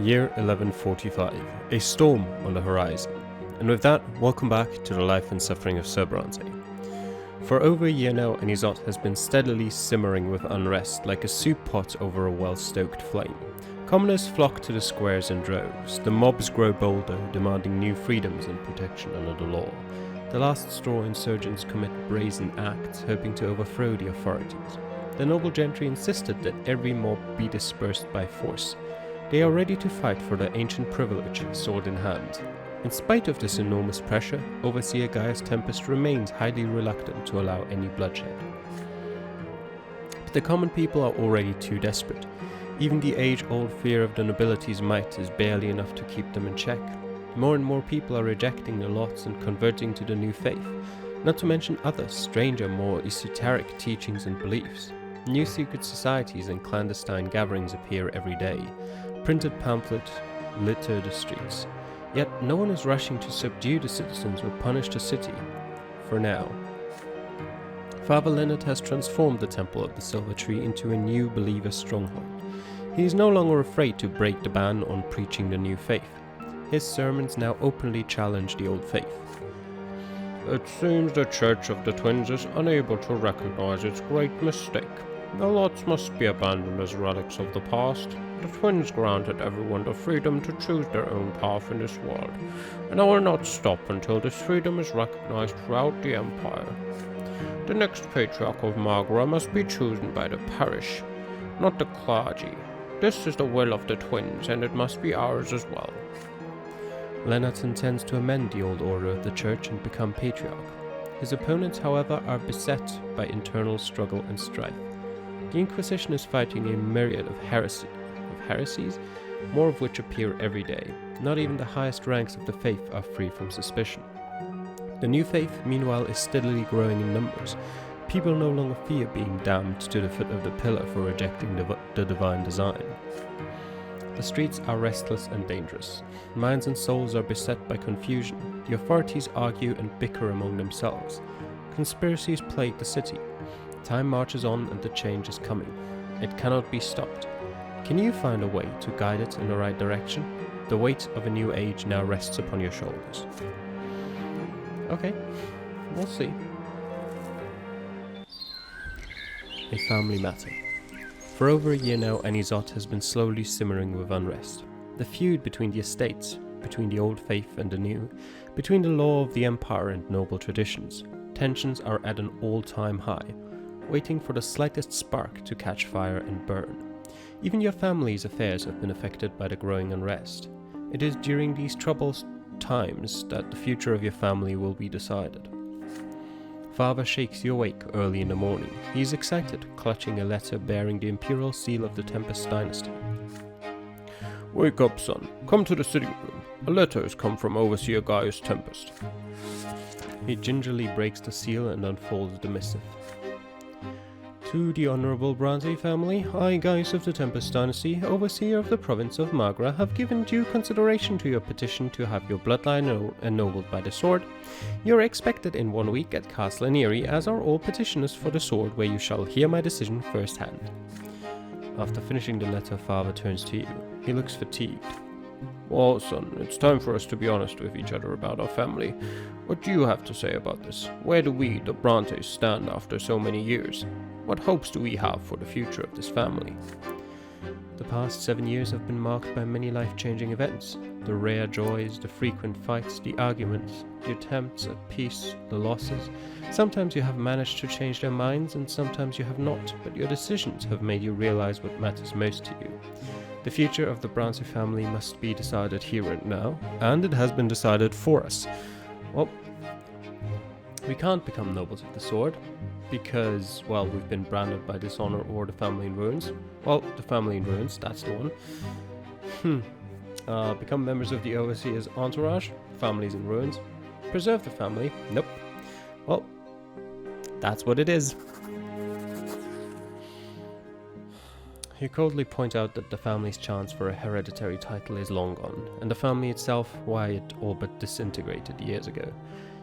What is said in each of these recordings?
Year 1145, a storm on the horizon. And with that, welcome back to the life and suffering of Sir Brante. For over a year now, Anisot has been steadily simmering with unrest like a soup pot over a well-stoked flame. Commoners flock to the squares in droves. The mobs grow bolder, demanding new freedoms and protection under the law. The last straw insurgents commit brazen acts, hoping to overthrow the authorities. The noble gentry insisted that every mob be dispersed by force. They are ready to fight for their ancient privilege, sword in hand. In spite of this enormous pressure, Overseer Gaius Tempest remains highly reluctant to allow any bloodshed. But the common people are already too desperate. Even the age-old fear of the nobility's might is barely enough to keep them in check. More and more people are rejecting the lots and converting to the new faith, not to mention other, stranger, more esoteric teachings and beliefs. New secret societies and clandestine gatherings appear every day. Printed pamphlets litter the streets. Yet no one is rushing to subdue the citizens or punish the city. For now. Father Leonard has transformed the Temple of the Silver Tree into a new believer stronghold. He is no longer afraid to break the ban on preaching the new faith. His sermons now openly challenge the old faith. It seems the Church of the Twins is unable to recognize its great mistake. The lots must be abandoned as relics of the past. The Twins granted everyone the freedom to choose their own path in this world, and I will not stop until this freedom is recognized throughout the Empire. The next Patriarch of Magra must be chosen by the parish, not the clergy. This is the will of the Twins, and it must be ours as well. Leonard intends to amend the old order of the Church and become Patriarch. His opponents, however, are beset by internal struggle and strife. The Inquisition is fighting a myriad of heresies, more of which appear every day. Not even the highest ranks of the faith are free from suspicion. The new faith, meanwhile, is steadily growing in numbers. People no longer fear being damned to the foot of the pillar for rejecting the divine design. The streets are restless and dangerous. Minds and souls are beset by confusion. The authorities argue and bicker among themselves. Conspiracies plague the city. Time marches on and the change is coming. It cannot be stopped. Can you find a way to guide it in the right direction? The weight of a new age now rests upon your shoulders. Okay, we'll see. A family matter. For over a year now, Anisot has been slowly simmering with unrest. The feud between the estates, between the old faith and the new, between the law of the empire and noble traditions. Tensions are at an all-time high, waiting for the slightest spark to catch fire and burn. Even your family's affairs have been affected by the growing unrest. It is during these troubled times that the future of your family will be decided. Father shakes you awake early in the morning. He is excited, clutching a letter bearing the imperial seal of the Tempest dynasty. Wake up, son. Come to the sitting room. A letter has come from Overseer Gaius Tempest. He gingerly breaks the seal and unfolds the missive. To the Honourable Brante family, I, Gaius of the Tempest dynasty, Overseer of the province of Magra, have given due consideration to your petition to have your bloodline ennobled by the sword. You are expected in 1 week at Castle Neri, as are all petitioners for the sword, where you shall hear my decision firsthand. After finishing the letter, Father turns to you. He looks fatigued. Well, son, it's time for us to be honest with each other about our family. What do you have to say about this? Where do we, the Brantes, stand after so many years? What hopes do we have for the future of this family? The past 7 years have been marked by many life-changing events. The rare joys, the frequent fights, the arguments, the attempts at peace, the losses. Sometimes you have managed to change their minds and sometimes you have not, but your decisions have made you realize what matters most to you. The future of the Brante family must be decided here and now, and it has been decided for us. Well, we can't become nobles of the sword, because, well, we've been branded by dishonor or the family in ruins. Well, the family in ruins, that's the one. Become members of the Overseer's entourage, families in ruins. Preserve the family, nope. Well, that's what it is. You coldly point out that the family's chance for a hereditary title is long gone, and the family itself, why, it all but disintegrated years ago.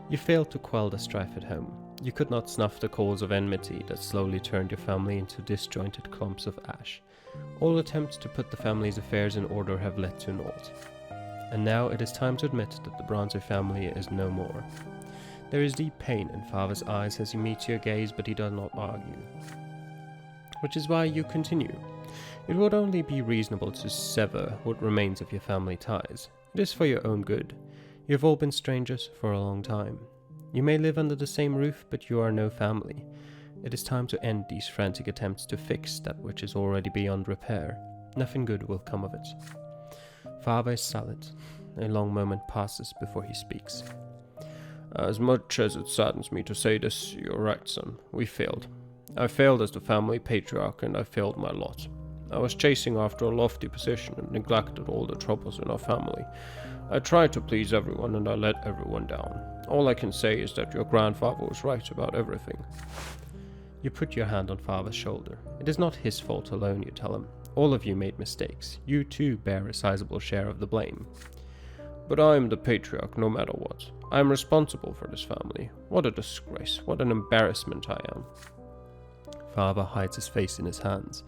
You failed to quell the strife at home. You could not snuff the coals of enmity that slowly turned your family into disjointed clumps of ash. All attempts to put the family's affairs in order have led to naught. And now it is time to admit that the Brante family is no more. There is deep pain in Father's eyes as he meets your gaze, but he does not argue. Which is why you continue. It would only be reasonable to sever what remains of your family ties. It is for your own good. You have all been strangers for a long time. You may live under the same roof, but you are no family. It is time to end these frantic attempts to fix that which is already beyond repair. Nothing good will come of it. Father is silent. A long moment passes before he speaks. As much as it saddens me to say this, you're right, son. We failed. I failed as the family patriarch, and I failed my lot. I was chasing after a lofty position and neglected all the troubles in our family. I tried to please everyone, and I let everyone down. All I can say is that your grandfather was right about everything. You put your hand on Father's shoulder. It is not his fault alone, you tell him. All of you made mistakes. You too bear a sizable share of the blame. But I am the patriarch no matter what. I am responsible for this family. What a disgrace. What an embarrassment I am. Father hides his face in his hands.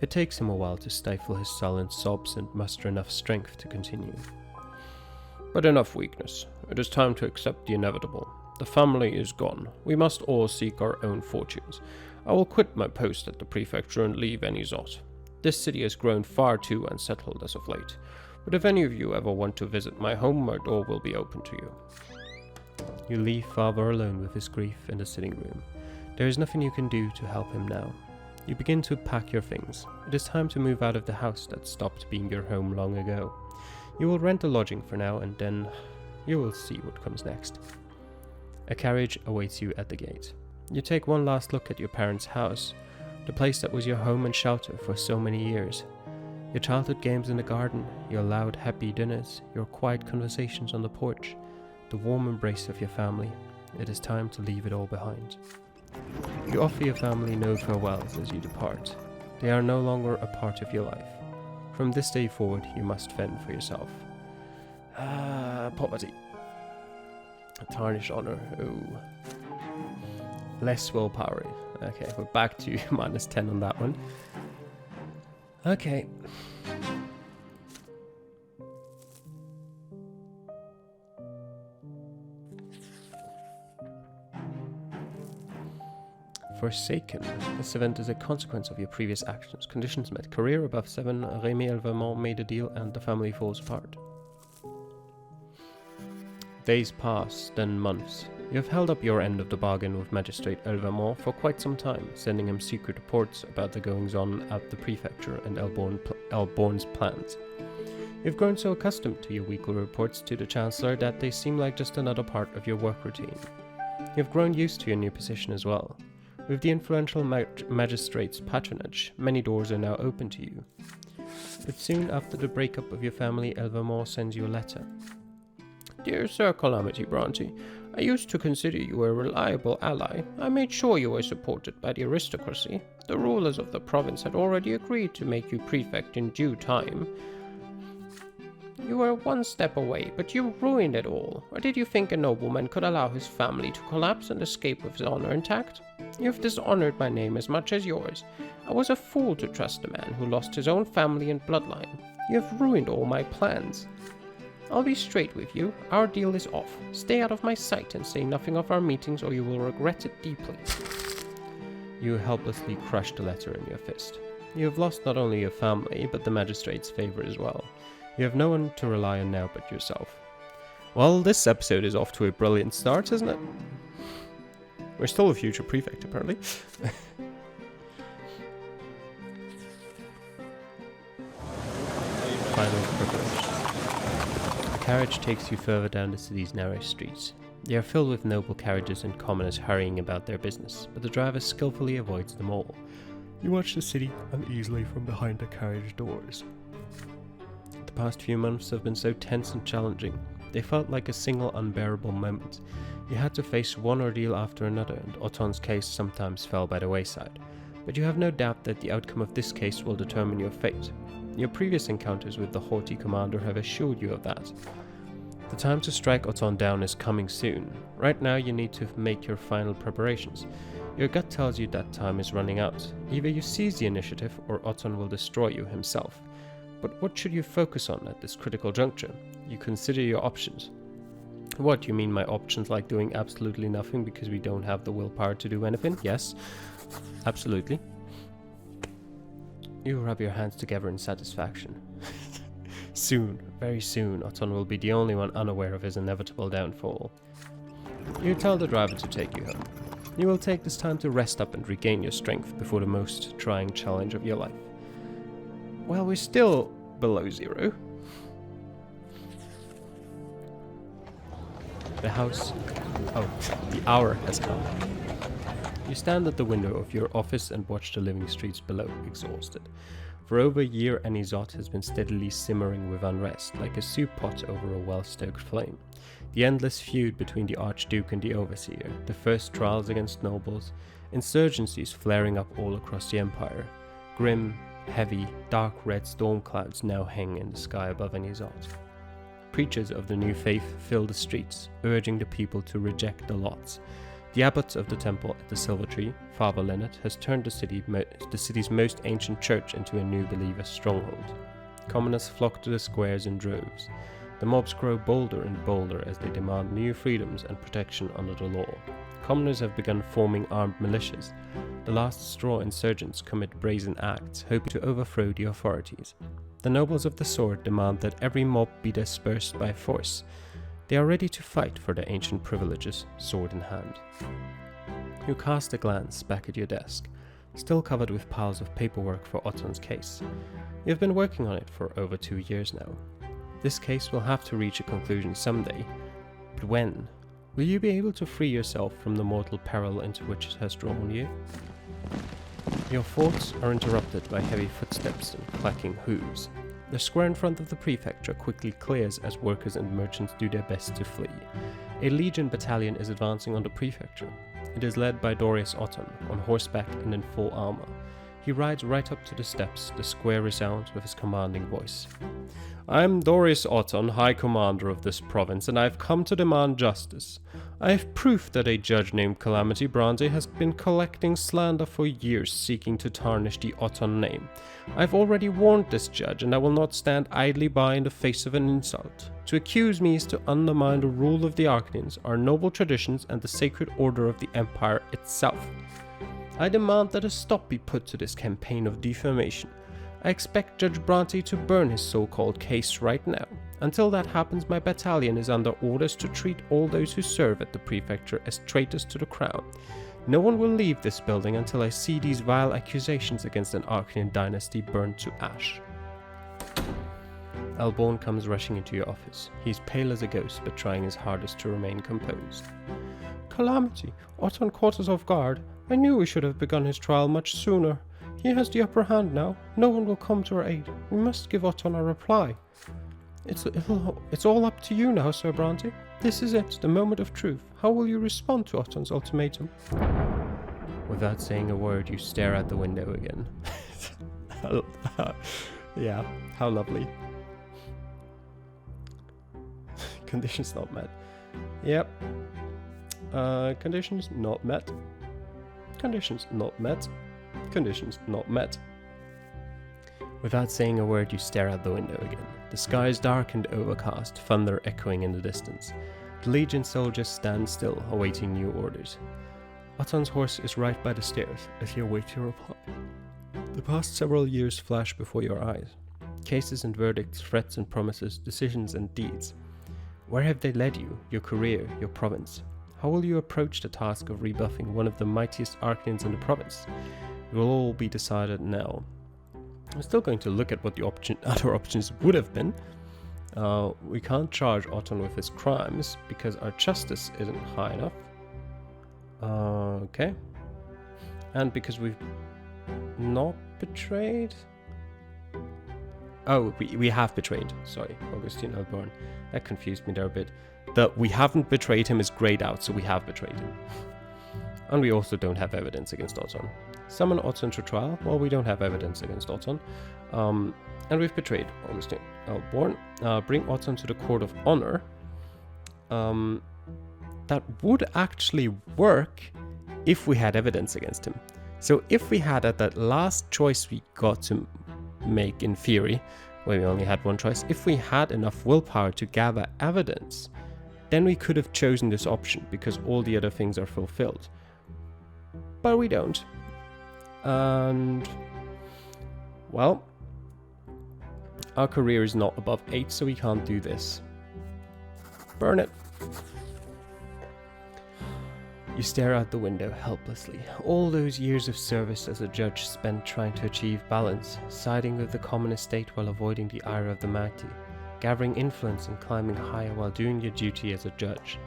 It takes him a while to stifle his sullen sobs and muster enough strength to continue. But enough weakness. It is time to accept the inevitable. The family is gone. We must all seek our own fortunes. I will quit my post at the prefecture and leave Enizot. This city has grown far too unsettled as of late. But if any of you ever want to visit my home, my door will be open to you. You leave Father alone with his grief in the sitting room. There is nothing you can do to help him now. You begin to pack your things. It is time to move out of the house that stopped being your home long ago. You will rent a lodging for now, and then you will see what comes next. A carriage awaits you at the gate. You take one last look at your parents' house, the place that was your home and shelter for so many years. Your childhood games in the garden, your loud, happy dinners, your quiet conversations on the porch, the warm embrace of your family. It is time to leave it all behind. You offer your family no farewells as you depart. They are no longer a part of your life. From this day forward, you must fend for yourself. Poverty. Tarnished honor. Oh. Less willpower. Okay, we're back to minus 10 on that one. Okay. Forsaken. This event is a consequence of your previous actions. Conditions met. Career above 7. Rémi Elvermont made a deal and the family falls apart. Days pass, then months. You have held up your end of the bargain with Magistrate Elvermont for quite some time, sending him secret reports about the goings-on at the prefecture and Elborn's plans. You've grown so accustomed to your weekly reports to the Chancellor that they seem like just another part of your work routine. You've grown used to your new position as well. With the influential magistrate's patronage, many doors are now open to you. But soon after the breakup of your family, Elvermont sends you a letter. Dear Sir Calamity Brante, I used to consider you a reliable ally. I made sure you were supported by the aristocracy. The rulers of the province had already agreed to make you prefect in due time. You were one step away, but you ruined it all. Or did you think a nobleman could allow his family to collapse and escape with his honor intact? You have dishonored my name as much as yours. I was a fool to trust a man who lost his own family and bloodline. You have ruined all my plans. I'll be straight with you. Our deal is off. Stay out of my sight and say nothing of our meetings or you will regret it deeply. You helplessly crush the letter in your fist. You have lost not only your family, but the magistrate's favor as well. You have no one to rely on now but yourself. Well, this episode is off to a brilliant start, isn't it? We're still a future prefect, apparently. Final privilege. The carriage takes you further down the city's narrow streets. They are filled with noble carriages and commoners hurrying about their business, but the driver skillfully avoids them all. You watch the city uneasily from behind the carriage doors. The past few months have been so tense and challenging. They felt like a single unbearable moment. You had to face one ordeal after another, and Otton's case sometimes fell by the wayside. But you have no doubt that the outcome of this case will determine your fate. Your previous encounters with the haughty commander have assured you of that. The time to strike Otton down is coming soon. Right now you need to make your final preparations. Your gut tells you that time is running out. Either you seize the initiative or Otton will destroy you himself. But what should you focus on at this critical juncture? You consider your options. What, you mean my options like doing absolutely nothing because we don't have the willpower to do anything? Yes, absolutely. You rub your hands together in satisfaction. Soon, very soon, Otton will be the only one unaware of his inevitable downfall. You tell the driver to take you home. You will take this time to rest up and regain your strength before the most trying challenge of your life. Well, we're still below zero. The hour has come. You stand at the window of your office and watch the living streets below, exhausted. For over a year, Anizot has been steadily simmering with unrest, like a soup pot over a well-stoked flame. The endless feud between the Archduke and the Overseer, the first trials against nobles, insurgencies flaring up all across the Empire. Grim, heavy, dark red storm clouds now hang in the sky above Anizot. Preachers of the new faith fill the streets, urging the people to reject the lots. The abbot of the temple at the Silver Tree, Father Leonard, has turned the city's most ancient church into a new believer stronghold. Commoners flock to the squares in droves. The mobs grow bolder and bolder as they demand new freedoms and protection under the law. Commoners have begun forming armed militias. The last straw insurgents commit brazen acts, hoping to overthrow the authorities. The nobles of the sword demand that every mob be dispersed by force. They are ready to fight for their ancient privileges, sword in hand. You cast a glance back at your desk, still covered with piles of paperwork for Otton's case. You have been working on it for over 2 years now. This case will have to reach a conclusion someday, but when? Will you be able to free yourself from the mortal peril into which it has drawn you? Your thoughts are interrupted by heavy footsteps and clacking hooves. The square in front of the prefecture quickly clears as workers and merchants do their best to flee. A legion battalion is advancing on the prefecture. It is led by Dorius Otton, on horseback and in full armor. He rides right up to the steps. The square resounds with his commanding voice. "I'm Dorius Otton, High Commander of this province, and I've come to demand justice. I have proof that a judge named Calamity Brante has been collecting slander for years, seeking to tarnish the Otton name. I've already warned this judge, and I will not stand idly by in the face of an insult. To accuse me is to undermine the rule of the Arcanians, our noble traditions, and the sacred order of the Empire itself. I demand that a stop be put to this campaign of defamation. I expect Judge Brante to burn his so-called case right now. Until that happens, my battalion is under orders to treat all those who serve at the prefecture as traitors to the crown. No one will leave this building until I see these vile accusations against an Arcanian dynasty burned to ash." Alborn comes rushing into your office. He's pale as a ghost, but trying his hardest to remain composed. "Calamity, Otton caught us off guard. I knew we should have begun his trial much sooner. He has the upper hand now. No one will come to our aid. We must give Otton a reply. It's all up to you now, Sir Brante. This is it, the moment of truth. How will you respond to Otton's ultimatum?" Without saying a word, you stare out the window again. Yeah, how lovely. Conditions not met. Yep. Conditions not met. Conditions not met. Conditions not met. Without saying a word, you stare out the window again. The sky is dark and overcast, thunder echoing in the distance. The Legion soldiers stand still, awaiting new orders. Otton's horse is right by the stairs as you await your reply. The past several years flash before your eyes. Cases and verdicts, threats and promises, decisions and deeds. Where have they led you, your career, your province? How will you approach the task of rebuffing one of the mightiest Arcanians in the province? It will all be decided now. I'm still going to look at what the other options would have been. We can't charge Otton with his crimes because our justice isn't high enough. Okay. And because we've not betrayed? Oh, we have betrayed. Sorry, Augustine Alborn. That confused me there a bit. That we haven't betrayed him is grayed out, so we have betrayed him. And we also don't have evidence against Otton. Summon Otton to trial? Well, we don't have evidence against Otton. And we've betrayed Augustine Alborn. Bring Otton to the Court of Honor. that would actually work if we had evidence against him. So if we had at that last choice we got to make in theory, where we only had one choice, if we had enough willpower to gather evidence, then we could have chosen this option because all the other things are fulfilled. But we don't. And, well, our career is not above 8, so we can't do this. Burn it. You stare out the window helplessly. All those years of service as a judge spent trying to achieve balance, siding with the common estate while avoiding the ire of the mighty, gathering influence and climbing higher while doing your duty as a judge.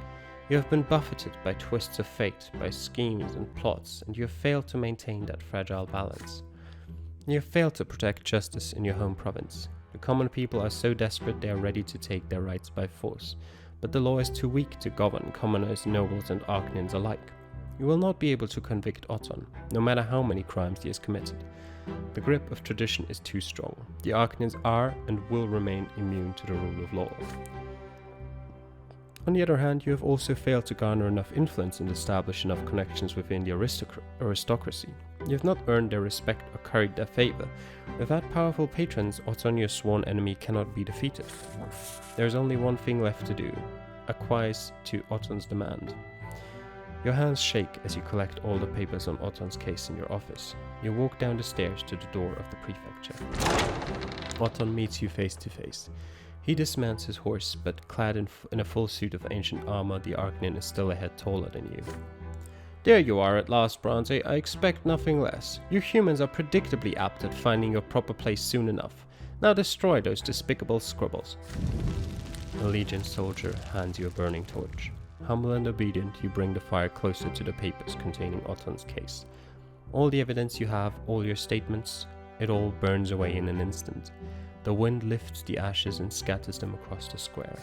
You have been buffeted by twists of fate, by schemes and plots, and you have failed to maintain that fragile balance. You have failed to protect justice in your home province. The common people are so desperate they are ready to take their rights by force, but the law is too weak to govern commoners, nobles and Arknians alike. You will not be able to convict Otton, no matter how many crimes he has committed. The grip of tradition is too strong. The Arknians are and will remain immune to the rule of law. On the other hand, you have also failed to garner enough influence and establish enough connections within the aristocracy. You have not earned their respect or curried their favor. Without powerful patrons, Otton, your sworn enemy, cannot be defeated. There is only one thing left to do: acquiesce to Otton's demand. Your hands shake as you collect all the papers on Otton's case in your office. You walk down the stairs to the door of the prefecture. Otton meets you face to face. He dismounts his horse, but clad in a full suit of ancient armor, the Arknian is still a head taller than you. There you are at last, Brante. I expect nothing less. You humans are predictably apt at finding your proper place soon enough. Now destroy those despicable scribbles. A Legion soldier hands you a burning torch. Humble and obedient, you bring the fire closer to the papers containing Otton's case. All the evidence you have, all your statements, it all burns away in an instant. The wind lifts the ashes and scatters them across the square.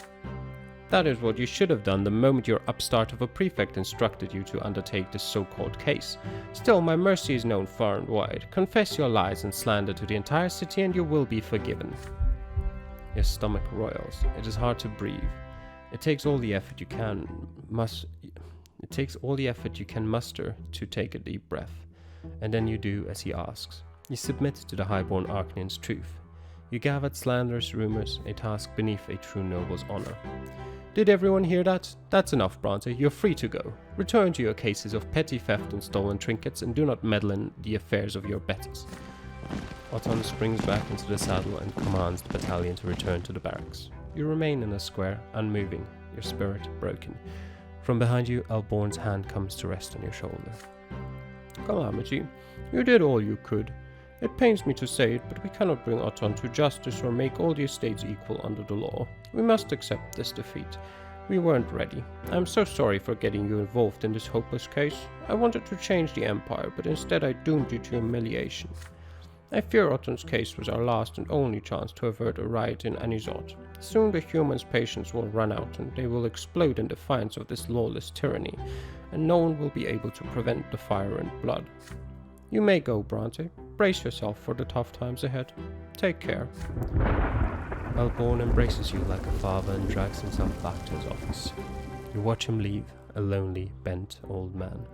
That is what you should have done the moment your upstart of a prefect instructed you to undertake this so-called case. Still, my mercy is known far and wide. Confess your lies and slander to the entire city and you will be forgiven. Your stomach roils. It is hard to breathe. It takes all the effort you can muster to take a deep breath. And then you do as he asks. You submit to the highborn Arknian's truth. You gathered slanderous rumors, a task beneath a true noble's honor. Did everyone hear that? That's enough, Brante. You're free to go. Return to your cases of petty theft and stolen trinkets, and do not meddle in the affairs of your betters. Otton springs back into the saddle and commands the battalion to return to the barracks. You remain in the square, unmoving, your spirit broken. From behind you, Alborn's hand comes to rest on your shoulder. Calamity, you did all you could. It pains me to say it, but we cannot bring Otton to justice or make all the estates equal under the law. We must accept this defeat. We weren't ready. I am so sorry for getting you involved in this hopeless case. I wanted to change the Empire, but instead I doomed you to humiliation. I fear Otton's case was our last and only chance to avert a riot in Anizot. Soon the humans' patience will run out and they will explode in defiance of this lawless tyranny, and no one will be able to prevent the fire and blood. You may go, Brante. Brace yourself for the tough times ahead. Take care. Alborn embraces you like a father and drags himself back to his office. You watch him leave, a lonely, bent old man.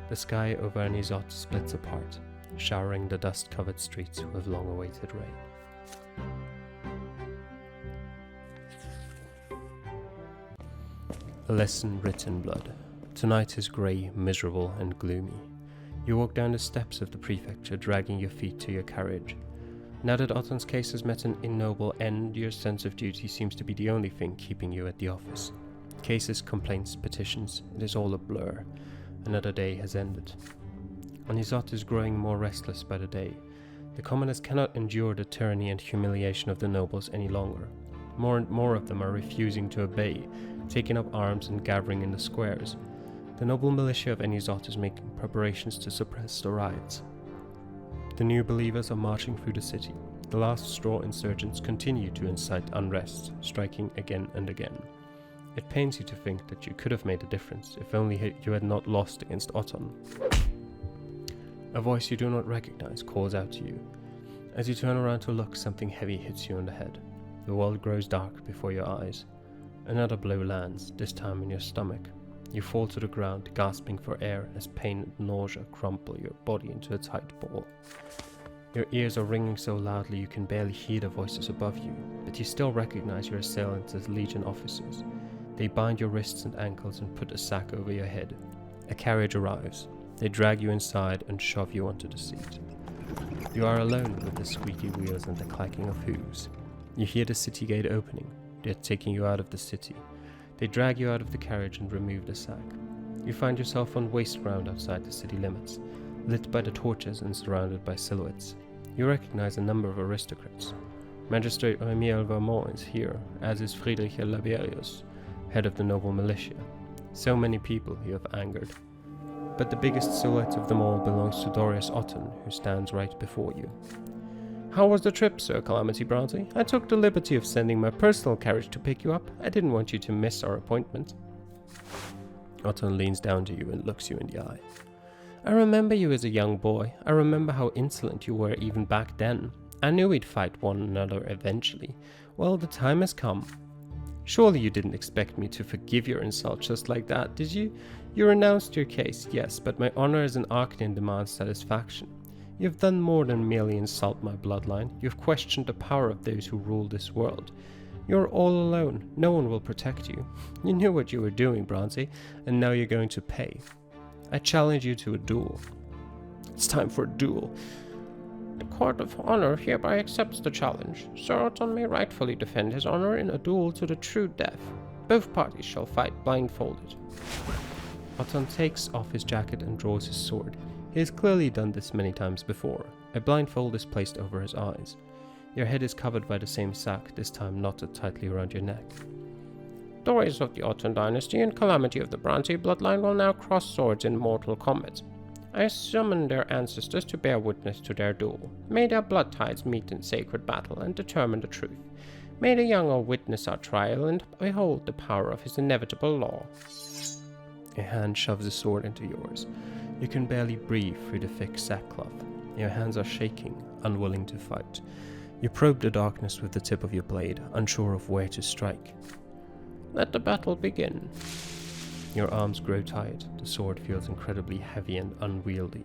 The sky over Anizot splits apart, showering the dust-covered streets with long-awaited rain. A lesson written in blood. Tonight is grey, miserable and gloomy. You walk down the steps of the prefecture, dragging your feet to your carriage. Now that Otton's case has met an ignoble end, your sense of duty seems to be the only thing keeping you at the office. Cases, complaints, petitions, it is all a blur. Another day has ended. Anizot is growing more restless by the day. The commoners cannot endure the tyranny and humiliation of the nobles any longer. More and more of them are refusing to obey, taking up arms and gathering in the squares. The noble militia of Anizot is making preparations to suppress the riots. The new believers are marching through the city. The last straw insurgents continue to incite unrest, striking again and again. It pains you to think that you could have made a difference if only you had not lost against Otton. A voice you do not recognize calls out to you. As you turn around to look, something heavy hits you on the head. The world grows dark before your eyes. Another blow lands, this time in your stomach. You fall to the ground, gasping for air as pain and nausea crumple your body into a tight ball. Your ears are ringing so loudly you can barely hear the voices above you, but you still recognize your assailants as Legion officers. They bind your wrists and ankles and put a sack over your head. A carriage arrives. They drag you inside and shove you onto the seat. You are alone with the squeaky wheels and the clacking of hooves. You hear the city gate opening. They're taking you out of the city. They drag you out of the carriage and remove the sack. You find yourself on waste ground outside the city limits, lit by the torches and surrounded by silhouettes. You recognize a number of aristocrats. Magistrate Emile Vermont is here, as is Friedrich Laberius, head of the noble militia. So many people you have angered. But the biggest silhouette of them all belongs to Dorius Otton, who stands right before you. How was the trip, Sir Calamity Brante? I took the liberty of sending my personal carriage to pick you up. I didn't want you to miss our appointment. Otton leans down to you and looks you in the eye. I remember you as a young boy. I remember how insolent you were even back then. I knew we'd fight one another eventually. Well, the time has come. Surely you didn't expect me to forgive your insult just like that, did you? You renounced your case, yes, but my honor as an Arcanian demands satisfaction. You've done more than merely insult my bloodline. You've questioned the power of those who rule this world. You're all alone. No one will protect you. You knew what you were doing, Brante, and now you're going to pay. I challenge you to a duel. It's time for a duel. The Court of Honor hereby accepts the challenge. Sir Otton may rightfully defend his honor in a duel to the true death. Both parties shall fight blindfolded. Otton takes off his jacket and draws his sword. He has clearly done this many times before. A blindfold is placed over his eyes. Your head is covered by the same sack, this time knotted tightly around your neck. Dorius of the Otton dynasty and Calamity of the Brante bloodline will now cross swords in mortal combat. I summon their ancestors to bear witness to their duel. May their blood tides meet in sacred battle and determine the truth. May the younger witness our trial and behold the power of his inevitable law. A hand shoves a sword into yours. You can barely breathe through the thick sackcloth. Your hands are shaking, unwilling to fight. You probe the darkness with the tip of your blade, unsure of where to strike. Let the battle begin. Your arms grow tired. The sword feels incredibly heavy and unwieldy.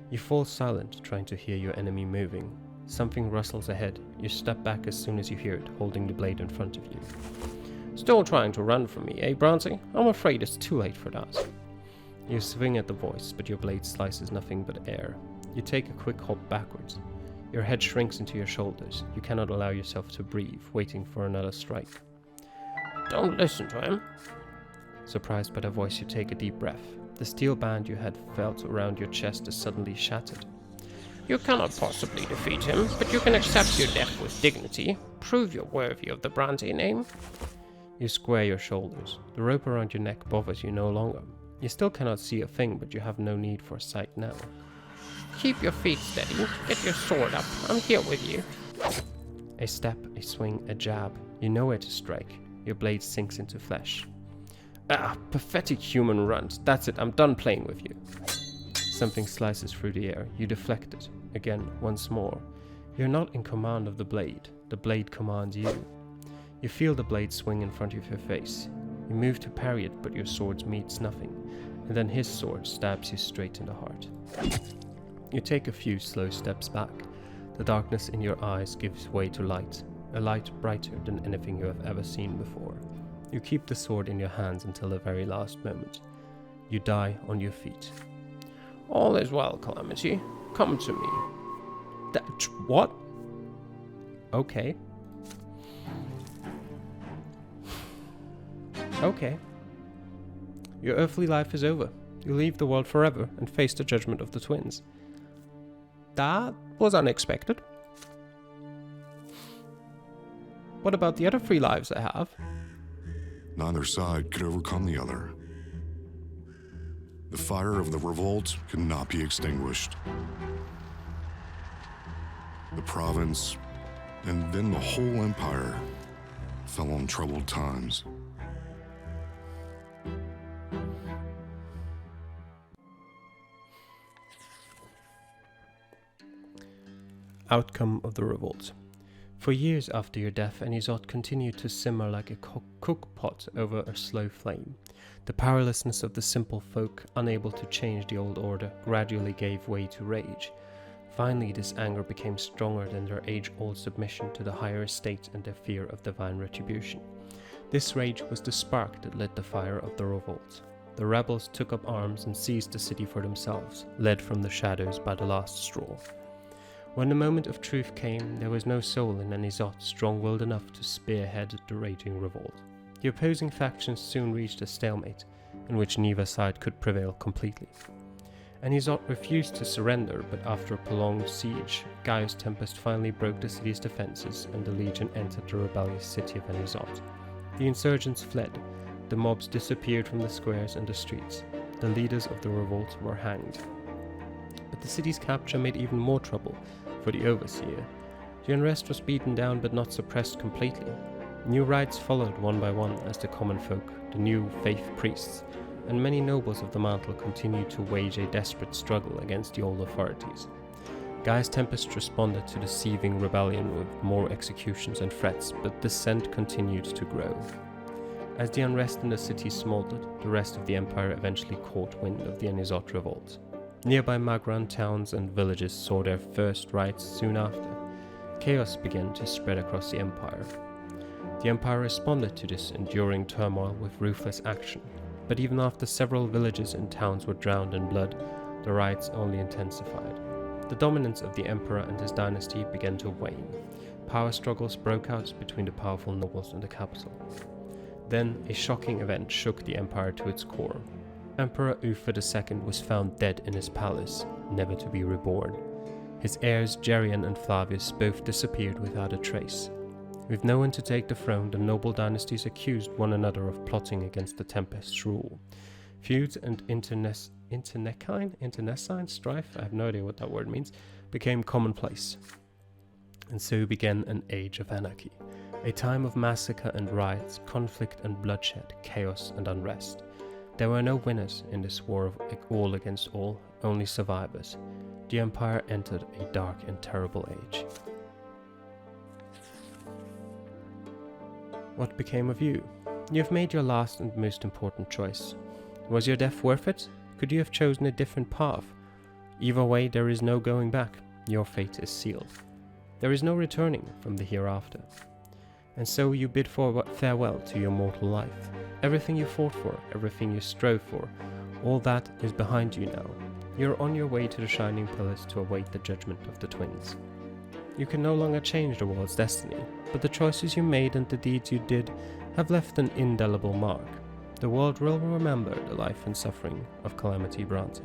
You fall silent, trying to hear your enemy moving. Something rustles ahead. You step back as soon as you hear it, holding the blade in front of you. Still trying to run from me, eh, Brante? I'm afraid it's too late for that. You swing at the voice, but your blade slices nothing but air. You take a quick hop backwards. Your head shrinks into your shoulders. You cannot allow yourself to breathe, waiting for another strike. Don't listen to him. Surprised by the voice, you take a deep breath. The steel band you had felt around your chest is suddenly shattered. You cannot possibly defeat him, but you can accept your death with dignity. Prove you're worthy of the Brante name. You square your shoulders. The rope around your neck bothers you no longer. You still cannot see a thing, but you have no need for sight now. Keep your feet steady. Get your sword up. I'm here with you. A step, a swing, a jab. You know where to strike. Your blade sinks into flesh. Ah, pathetic human runt. That's it. I'm done playing with you. Something slices through the air. You deflect it. Again, once more. You're not in command of the blade. The blade commands you. You feel the blade swing in front of your face. You move to parry it, but your sword meets nothing, and then his sword stabs you straight in the heart. You take a few slow steps back. The darkness in your eyes gives way to light, a light brighter than anything you have ever seen before. You keep the sword in your hands until the very last moment. You die on your feet. All is well, Calamity. Come to me. What? Okay. Okay. Your earthly life is over. You leave the world forever and face the judgment of the twins. That was unexpected. What about the other 3 lives I have? Neither side could overcome the other. The fire of the revolt could not be extinguished. The province, and then the whole empire, fell on troubled times. Outcome of the revolt. For years after your death, Anizot continued to simmer like a cook pot over a slow flame. The powerlessness of the simple folk, unable to change the old order, gradually gave way to rage. Finally, this anger became stronger than their age-old submission to the higher estate and their fear of divine retribution. This rage was the spark that lit the fire of the revolt. The rebels took up arms and seized the city for themselves, led from the shadows by the last straw. When the moment of truth came, there was no soul in Anizot strong-willed enough to spearhead the raging revolt. The opposing factions soon reached a stalemate, in which neither side could prevail completely. Anizot refused to surrender, but after a prolonged siege, Gaius Tempest finally broke the city's defenses and the legion entered the rebellious city of Anizot. The insurgents fled, the mobs disappeared from the squares and the streets, the leaders of the revolt were hanged. But the city's capture made even more trouble for the overseer. The unrest was beaten down but not suppressed completely. New rites followed one by one as the common folk, the new faith priests, and many nobles of the mantle continued to wage a desperate struggle against the old authorities. Gaius Tempest responded to the seething rebellion with more executions and threats, but dissent continued to grow. As the unrest in the city smoldered, the rest of the empire eventually caught wind of the Anizot revolt. Nearby Magran towns and villages saw their first riots soon after. Chaos began to spread across the empire. The empire responded to this enduring turmoil with ruthless action, but even after several villages and towns were drowned in blood, the riots only intensified. The dominance of the emperor and his dynasty began to wane. Power struggles broke out between the powerful nobles and the capital. Then, a shocking event shook the empire to its core. Emperor Ufa II was found dead in his palace, never to be reborn. His heirs Gerion and Flavius both disappeared without a trace. With no one to take the throne, the noble dynasties accused one another of plotting against the Tempest's rule. Feuds and internecine strife, I have no idea what that word means, became commonplace. And so began an age of anarchy. A time of massacre and riots, conflict and bloodshed, chaos and unrest. There were no winners in this war of all against all, only survivors. The empire entered a dark and terrible age. What became of you? You have made your last and most important choice. Was your death worth it? Could you have chosen a different path? Either way, there is no going back. Your fate is sealed. There is no returning from the hereafter. And so you bid farewell to your mortal life. Everything you fought for, everything you strove for, all that is behind you now. You are on your way to the Shining Pillars to await the judgment of the twins. You can no longer change the world's destiny, but the choices you made and the deeds you did have left an indelible mark. The world will remember the life and suffering of Calamity Brante.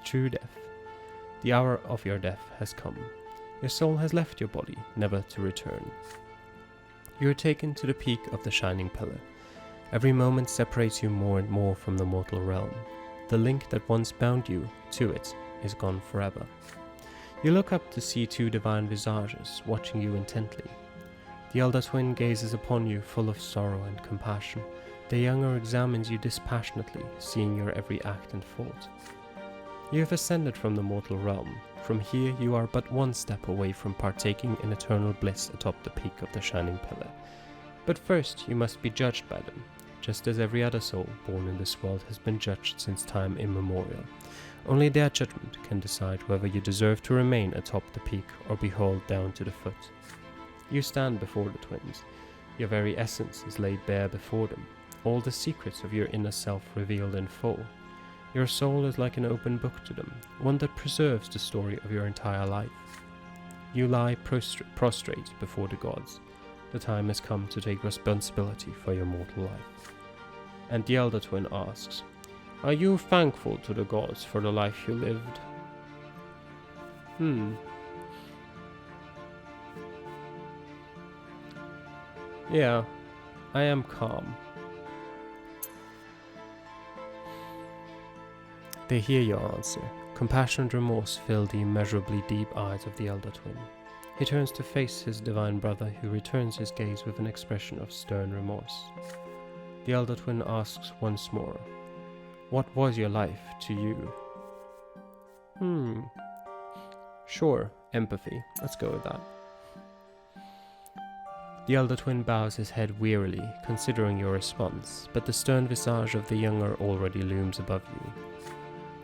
True death. The hour of your death has come. Your soul has left your body, never to return. You are taken to the peak of the Shining Pillar. Every moment separates you more and more from the mortal realm. The link that once bound you to it is gone forever. You look up to see two divine visages watching you intently. The elder twin gazes upon you full of sorrow and compassion. The younger examines you dispassionately, seeing your every act and thought. You have ascended from the mortal realm. From here you are but one step away from partaking in eternal bliss atop the peak of the Shining Pillar. But first you must be judged by them, just as every other soul born in this world has been judged since time immemorial. Only their judgment can decide whether you deserve to remain atop the peak or be hauled down to the foot. You stand before the twins. Your very essence is laid bare before them, all the secrets of your inner self revealed in full. Your soul is like an open book to them, one that preserves the story of your entire life. You lie prostrate before the gods. The time has come to take responsibility for your mortal life. And the elder twin asks, "Are you thankful to the gods for the life you lived?" Yeah, I am calm. They hear your answer. Compassion and remorse fill the immeasurably deep eyes of the elder twin. He turns to face his divine brother, who returns his gaze with an expression of stern remorse. The elder twin asks once more, "What was your life to you?" Sure, Empathy. Let's go with that. The elder twin bows his head wearily, considering your response, but the stern visage of the younger already looms above you.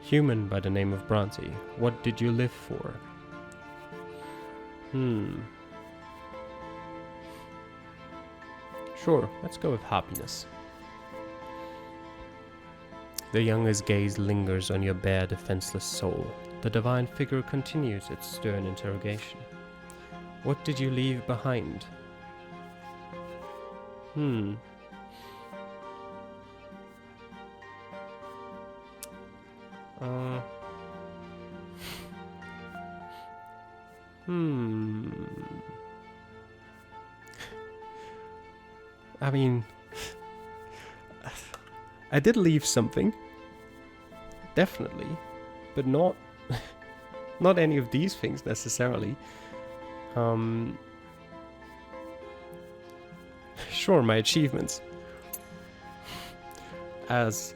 Human by the name of Brante, what did you live for? Sure, let's go with happiness. The younger's gaze lingers on your bare, defenseless soul. The divine figure continues its stern interrogation. What did you leave behind? I mean, I did leave something, definitely, but not not any of these things necessarily. Sure, my achievements as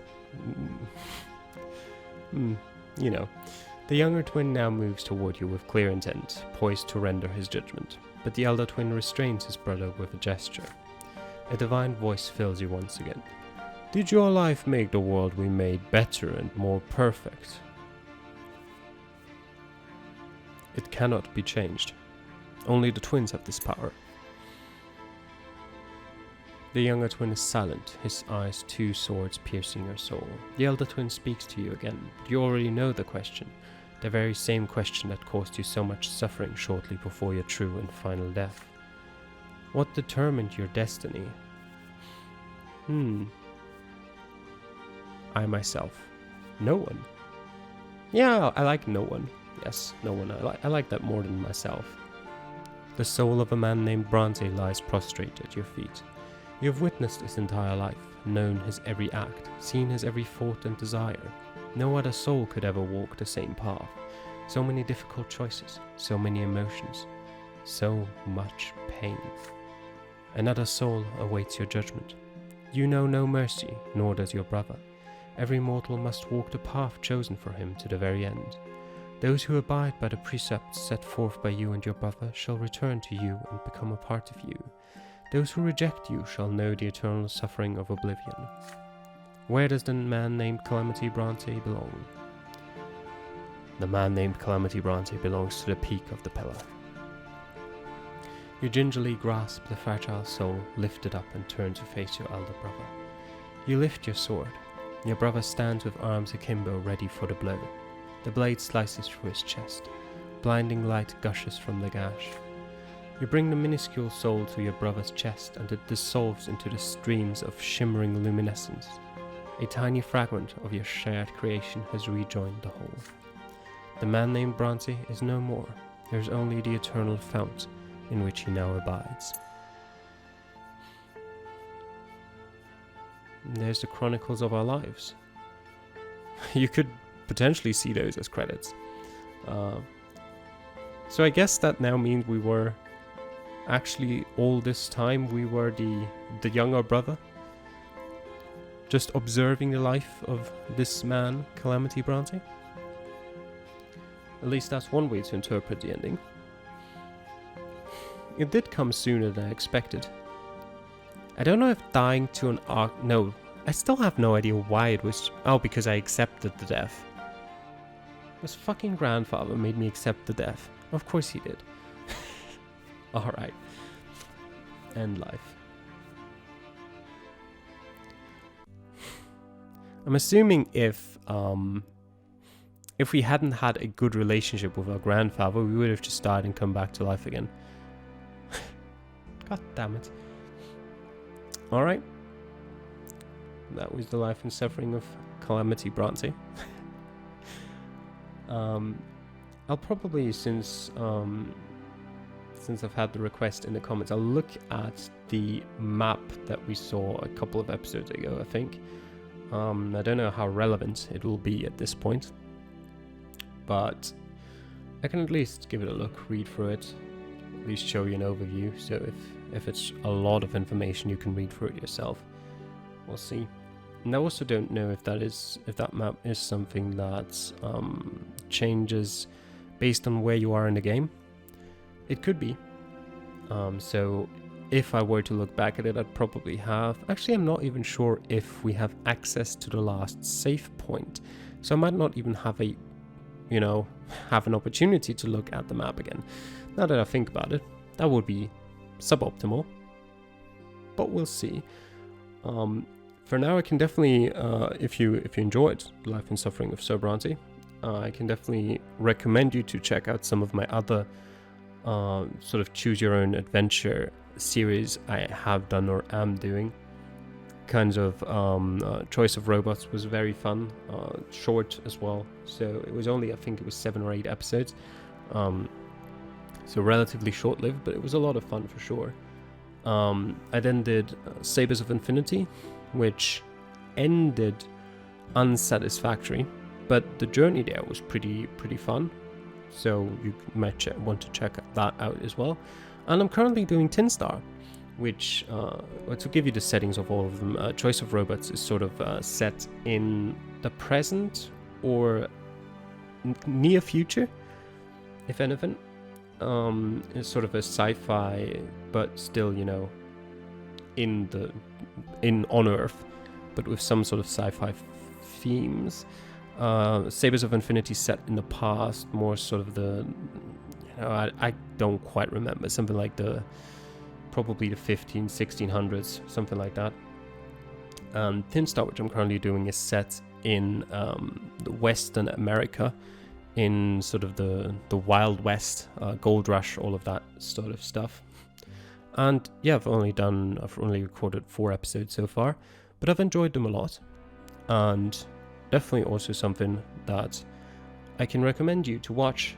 you know. The younger twin now moves toward you with clear intent, poised to render his judgment, but the elder twin restrains his brother with a gesture. A divine voice fills you once again. Did your life make the world we made better and more perfect? It cannot be changed. Only the twins have this power. The younger twin is silent, his eyes two swords piercing your soul. The elder twin speaks to you again, but you already know the question. The very same question that caused you so much suffering shortly before your true and final death. What determined your destiny? I myself. No one. Yeah, I like no one. Yes, no one. I like that more than myself. The soul of a man named Brante lies prostrate at your feet. You have witnessed his entire life, known his every act, seen his every thought and desire. No other soul could ever walk the same path. So many difficult choices, so many emotions, so much pain. Another soul awaits your judgment. You know no mercy, nor does your brother. Every mortal must walk the path chosen for him to the very end. Those who abide by the precepts set forth by you and your brother shall return to you and become a part of you. Those who reject you shall know the eternal suffering of oblivion. Where does the man named Calamity Brante belong? The man named Calamity Brante belongs to the peak of the pillar. You gingerly grasp the fragile soul, lift it up and turn to face your elder brother. You lift your sword. Your brother stands with arms akimbo ready for the blow. The blade slices through his chest. Blinding light gushes from the gash. You bring the minuscule soul to your brother's chest and it dissolves into the streams of shimmering luminescence. A tiny fragment of your shared creation has rejoined the whole. The man named Brante is no more. There is only the eternal fount in which he now abides. And there's the chronicles of our lives. You could potentially see those as credits. So I guess that now means we were actually all this time we were the younger brother, just observing the life of this man, Calamity Brante. At least that's one way to interpret the ending. It did come sooner than I expected. I don't know if dying to an arc... No, I still have no idea why it was... Oh, because I accepted the death. His fucking grandfather made me accept the death. Of course he did. Alright. End life. I'm assuming if we hadn't had a good relationship with our grandfather, we would have just died and come back to life again. God damn it. Alright. That was the life and suffering of Calamity Brante. I'll probably, since I've had the request in the comments, I'll look at the map that we saw a couple of episodes ago, I think. I don't know how relevant it will be at this point, but I can at least give it a look, read through it, at least show you an overview, so if it's a lot of information you can read through it yourself. We'll see. And I also don't know if that map is something that changes based on where you are in the game. It could be. So if I were to look back at it, I'd probably have... Actually, I'm not even sure if we have access to the last save point. So I might not even have a, have an opportunity to look at the map again. Now that I think about it, that would be suboptimal. But we'll see. For now, I can definitely, if you enjoyed The Life and Suffering of Sir Brante, I can definitely recommend you to check out some of my other sort of choose your own adventure series I have done or am doing. Kinds of Choice of Robots was very fun, short as well. So it was only, I think it was 7 or 8 episodes. So relatively short-lived, but it was a lot of fun for sure. I then did Sabres of Infinity, which ended unsatisfactory, but the journey there was pretty fun. So you might want to check that out as well. And I'm currently doing Tin Star, which, to give you the settings of all of them, Choice of Robots is sort of set in the present or near future, if anything. It's sort of a sci-fi, but still, on Earth, but with some sort of sci-fi themes. Sabres of Infinity set in the past, more sort of the, I don't quite remember, something like probably the 1600s, something like that. Tin Star, which I'm currently doing, is set in the Western America, in sort of the Wild West, Gold Rush, all of that sort of stuff. And yeah, I've only recorded 4 episodes so far, but I've enjoyed them a lot, and definitely also something that I can recommend you to watch.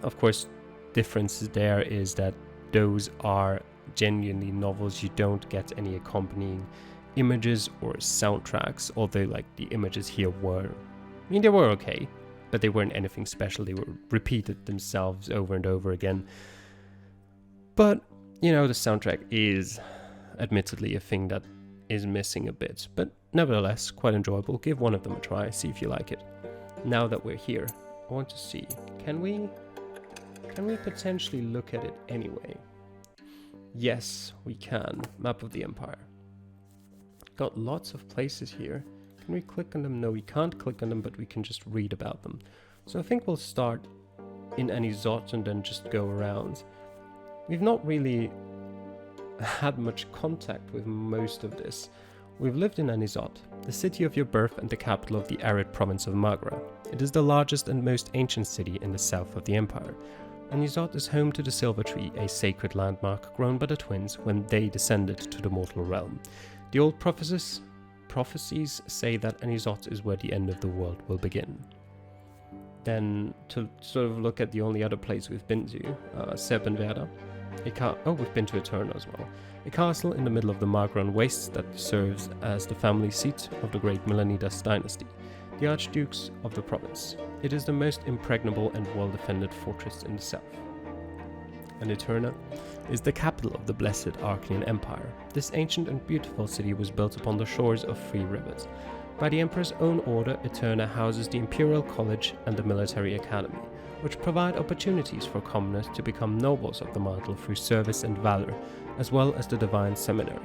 Of course, difference there is that those are genuinely novels. You don't get any accompanying images or soundtracks, although like the images here were, they were okay, but they weren't anything special. They were repeated themselves over and over again. But, the soundtrack is admittedly a thing that is missing a bit, but nevertheless quite enjoyable. Give one of them a try, see if you like it. Now that we're here, I want to see, can we potentially look at it anyway? Yes, we can. Map of the Empire. Got lots of places here. Can we click on them? No, we can't click on them, but we can just read about them. So I think we'll start in Anizot and then just go around. We've not really had much contact with most of this. We've lived in Anizot, the city of your birth and the capital of the arid province of Magra. It is the largest and most ancient city in the south of the empire. Anizot is home to the Silver Tree, a sacred landmark grown by the twins when they descended to the mortal realm. The old prophecies say that Anizot is where the end of the world will begin. Then, to sort of look at the only other place we've been to, Serpenwerda. We've been to Eterna as well. A castle in the middle of the Magran wastes that serves as the family seat of the great Melanidas dynasty, the archdukes of the province. It is the most impregnable and well-defended fortress in the south. And Eterna is the capital of the blessed Archean Empire. This ancient and beautiful city was built upon the shores of 3 rivers. By the Emperor's own order, Eterna houses the Imperial College and the Military Academy, which provide opportunities for commoners to become nobles of the mantle through service and valor, as well as the Divine Seminary.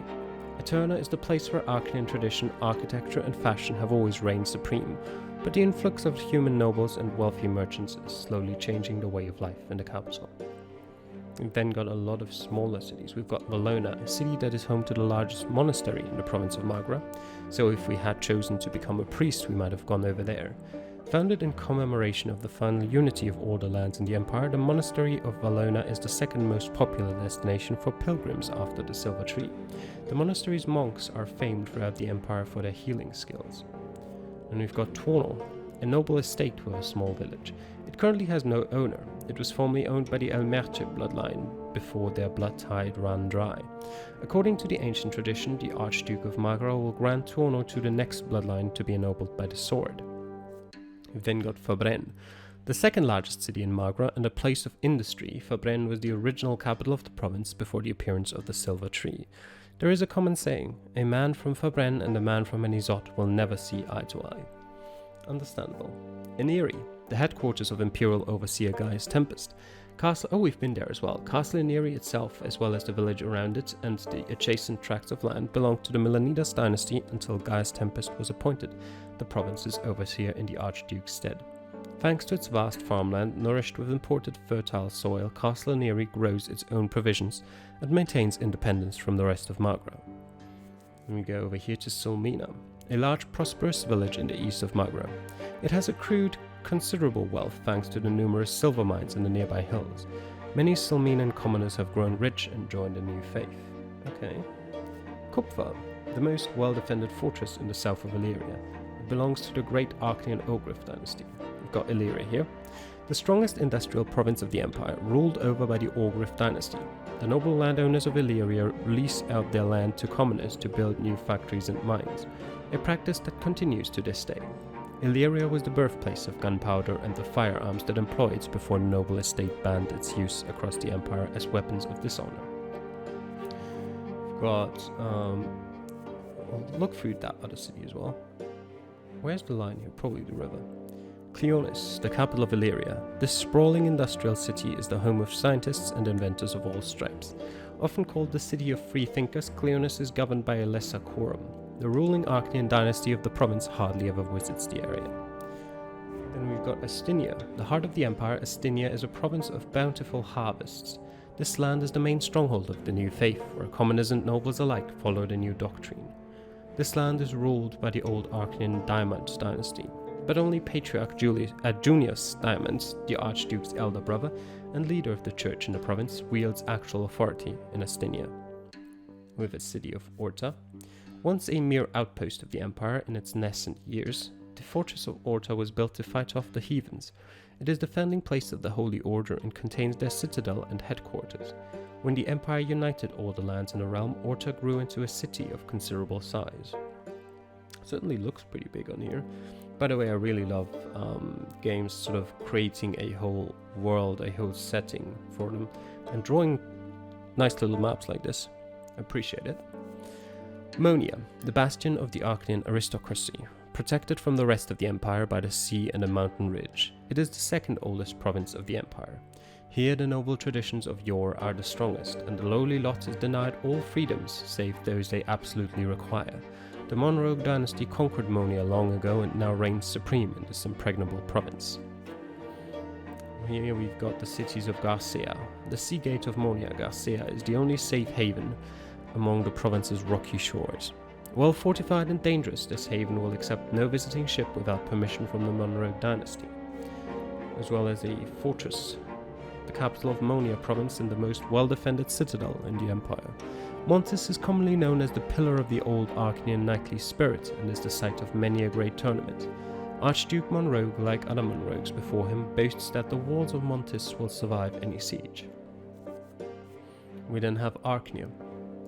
Eterna is the place where Archean tradition, architecture, and fashion have always reigned supreme, but the influx of human nobles and wealthy merchants is slowly changing the way of life in the capital. We've then got a lot of smaller cities. We've got Valona, a city that is home to the largest monastery in the province of Magra, so if we had chosen to become a priest, we might have gone over there. Founded in commemoration of the final unity of all the lands in the empire, the monastery of Valona is the second most popular destination for pilgrims after the Silver Tree. The monastery's monks are famed throughout the empire for their healing skills. And we've got Tornal, a noble estate with a small village. It currently has no owner. It was formerly owned by the Elmerche bloodline before their blood tide ran dry. According to the ancient tradition, the Archduke of Magra will grant Tornal to the next bloodline to be ennobled by the sword. We've then got Fabren, the second largest city in Magra and a place of industry. Fabren was the original capital of the province before the appearance of the Silver Tree. There is a common saying, a man from Fabren and a man from Anizot will never see eye to eye. Understandable. Eniri, the headquarters of Imperial Overseer Gaius Tempest. We've been there as well. Castle La-Tari itself, as well as the village around it and the adjacent tracts of land, belonged to the Melanidas dynasty until Gaius Tempest was appointed the province's overseer in the Archduke's stead. Thanks to its vast farmland, nourished with imported fertile soil, Castle La-Tari grows its own provisions and maintains independence from the rest of Magra. Then we go over here to Sulmina, a large prosperous village in the east of Magra. It has accrued considerable wealth thanks to the numerous silver mines in the nearby hills. Many Sulminan commoners have grown rich and joined the new faith. Okay. Kupva, the most well-defended fortress in the south of Illyria. It belongs to the great Arcanian Ogriff dynasty. We've got Illyria here. The strongest industrial province of the empire, ruled over by the Ogriff dynasty. The noble landowners of Illyria lease out their land to commoners to build new factories and mines, a practice that continues to this day. Illyria was the birthplace of gunpowder and the firearms that employed it before the noble estate banned its use across the empire as weapons of dishonor. We've got, I'll look through that other city as well. Where's the line here? Probably the river. Cleonis, the capital of Illyria. This sprawling industrial city is the home of scientists and inventors of all stripes. Often called the city of free thinkers, Cleonis is governed by a lesser quorum. The ruling Arcanian dynasty of the province hardly ever visits the area. Then we've got Astinia. The heart of the empire, Astinia is a province of bountiful harvests. This land is the main stronghold of the new faith, where commoners and nobles alike follow the new doctrine. This land is ruled by the old Arcanian Diamond dynasty, but only Patriarch Junius Diamond, the Archduke's elder brother and leader of the church in the province, wields actual authority in Astinia, with its city of Orta. Once a mere outpost of the empire in its nascent years, the fortress of Orta was built to fight off the heathens. It is the founding place of the Holy Order and contains their citadel and headquarters. When the empire united all the lands in the realm, Orta grew into a city of considerable size. Certainly looks pretty big on here. By the way, I really love games sort of creating a whole world, a whole setting for them, and drawing nice little maps like this. I appreciate it. Monia, the bastion of the Arcanian aristocracy, protected from the rest of the empire by the sea and a mountain ridge. It is the second oldest province of the empire. Here the noble traditions of yore are the strongest, and the lowly lot is denied all freedoms save those they absolutely require. The Monroe dynasty conquered Monia long ago and now reigns supreme in this impregnable province. Here we've got the cities of Garcia. The sea gate of Monia, Garcia, is the only safe haven among the province's rocky shores. Well fortified and dangerous, this haven will accept no visiting ship without permission from the Monroe dynasty, as well as a fortress, the capital of Monia province and the most well-defended citadel in the empire. Montis is commonly known as the pillar of the old Arcanian knightly spirit and is the site of many a great tournament. Archduke Monroe, like other Monroes before him, boasts that the walls of Montis will survive any siege. We then have Arcania,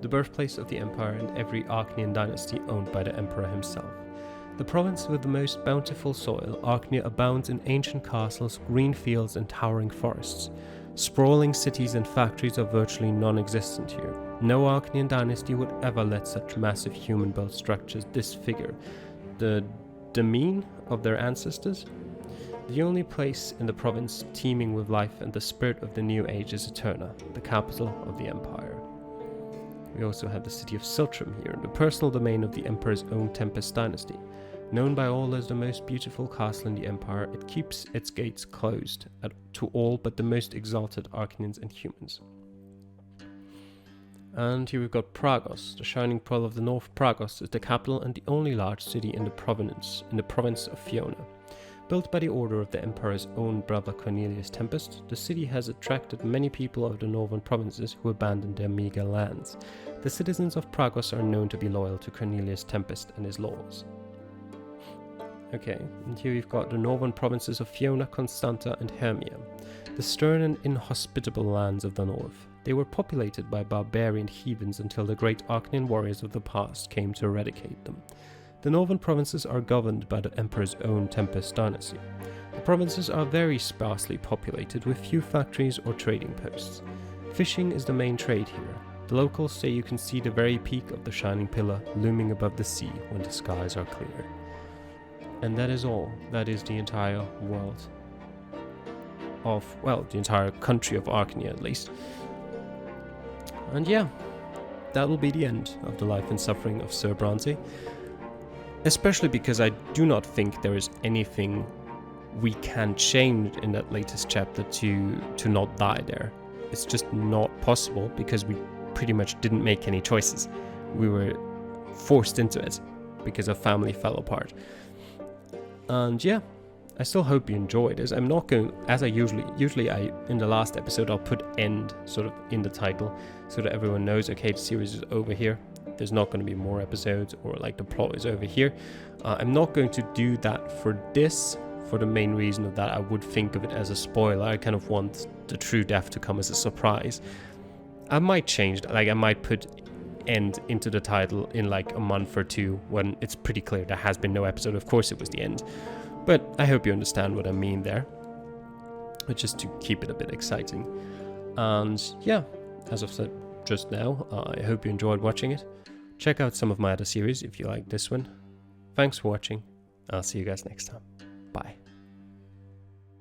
the birthplace of the empire and every Arcanian dynasty owned by the emperor himself. The province with the most bountiful soil, Arcania abounds in ancient castles, green fields and towering forests. Sprawling cities and factories are virtually non-existent here. No Arcanian dynasty would ever let such massive human-built structures disfigure the demesne of their ancestors. The only place in the province teeming with life and the spirit of the new age is Eterna, the capital of the empire. We also have the city of Siltram here, the personal domain of the emperor's own Tempest dynasty. Known by all as the most beautiful castle in the empire, it keeps its gates closed to all but the most exalted Arcanians and humans. And here we've got Pragos, the shining pearl of the north. Pragos is the capital and the only large city in the province of Fiona. Built by the order of the emperor's own brother Cornelius Tempest, the city has attracted many people of the northern provinces who abandoned their meager lands. The citizens of Pragos are known to be loyal to Cornelius Tempest and his laws. Okay, and here we've got the northern provinces of Fiona, Constanta and Hermia, the stern and inhospitable lands of the north. They were populated by barbarian heathens until the great Arcanian warriors of the past came to eradicate them. The northern provinces are governed by the emperor's own Tempest dynasty. The provinces are very sparsely populated with few factories or trading posts. Fishing is the main trade here. The locals say you can see the very peak of the shining pillar looming above the sea when the skies are clear. And that is all. That is the entire world of, well, the entire country of Arcania at least. And yeah, that will be the end of the life and suffering of Sir Brante. Especially because I do not think there is anything we can change in that latest chapter to not die there. It's just not possible because we pretty much didn't make any choices. We were forced into it because our family fell apart. And yeah, I still hope you enjoyed this. I'm not going, as I usually in the last episode I'll put end sort of in the title so that everyone knows, okay, the series is over here. There's not going to be more episodes, or like the plot is over here. I'm not going to do that for this, for the main reason of that I would think of it as a spoiler. I kind of want the true death to come as a surprise. I might change, like I might put end into the title in like a month or two when it's pretty clear there has been no episode. Of course it was the end. But I hope you understand what I mean there. But just to keep it a bit exciting. And yeah, as I've said just now, I hope you enjoyed watching it. Check out some of my other series if you like this one. Thanks for watching. I'll see you guys next time. Bye.